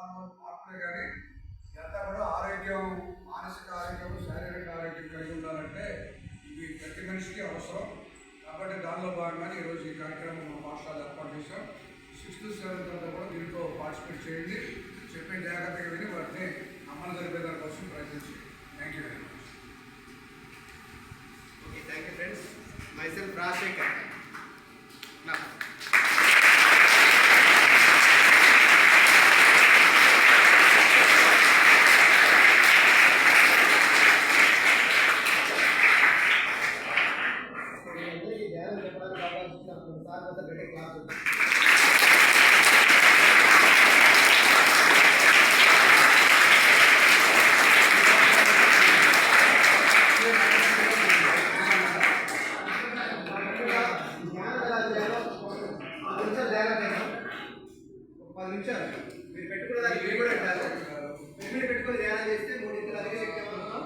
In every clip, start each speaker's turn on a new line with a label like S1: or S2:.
S1: మార్పులే కానీ ఎంత కూడా ఆరోగ్యం, మానసిక ఆరోగ్యం, శారీరక ఆరోగ్యం కలిగి ఉండాలంటే ఇవి ప్రతి మనిషికి అవసరం. కాబట్టి దానిలో భాగంగా ఈరోజు ఈ కార్యక్రమం మా పాఠశాల ఏర్పాటు చేశాం. 6th, 7th అంతా కూడా దీంట్లో పార్టిసిపేట్ చేయండి. చెప్పే జాగ్రత్తగా విని వాటిని అమలు జరిపే దానికోసం ప్రయత్నించండి. Thank you very much.
S2: Okay, thank you friends. Myself Rajasekhar. మీరు పెట్టుకున్న దానికి మీరు కూడా పెట్టుకుని ధ్యానం చేస్తే 3 ఇంతలు అధిక శక్తి పొందుతాం.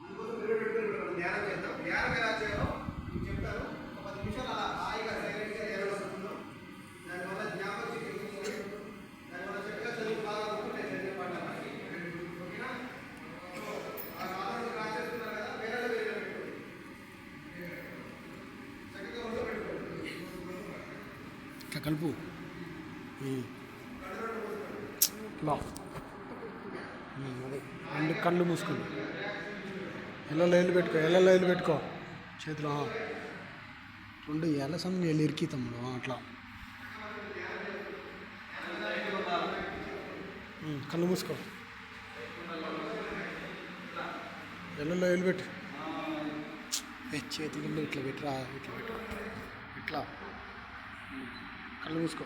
S2: అందుకోసం మీరు పెట్టుకుని మనం ధ్యానం చేద్దాం. ధ్యానం ఎలా చేయాలో మీకు చెప్తాను. ఒక 10 నిమిషాలు అలా హాయిగా సైలెంట్గా ధ్యానం వస్తుందాం. దానివల్ల జ్ఞాపక శక్తి వస్తుంది. దానివల్ల చక్కగా చదువు బాగా ఉంటుంది. చదివే పాఠాలకి ఓకేనా? ఆ సాధనలు రాసేస్తున్నారు కదా, వేరే పెట్టుకోండి. చక్కగా ఒళ్ళు పెట్టుకోండి.
S3: ఇట్లా కలుపు అదే 2 కళ్ళు మూసుకుని ఎల్ల లైలు పెట్టుకో చేతిలో 2 ఏళ్ళ సమయం నీళ్ళు ఇరికి తమ్ముడు అట్లా కళ్ళు మూసుకో ఎల్లలో వేలు పెట్టు చేతులు ఇట్లా పెట్టురా ఇట్లా పెట్టు ఇట్లా కళ్ళు మూసుకో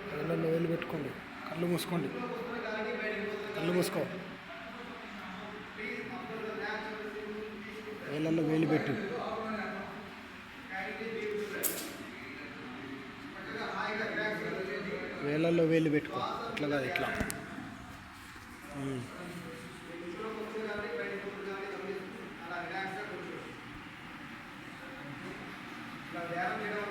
S3: కళ్ళల్లో వేలు పెట్టుకోండి కళ్ళు మూసుకోండి కళ్ళు మూసుకో వేలల్లో వేలు పెట్టు వేలల్లో వేలు పెట్టుకో ఇట్లా కాదు ఇట్లా
S2: ధ్యానం చేయడం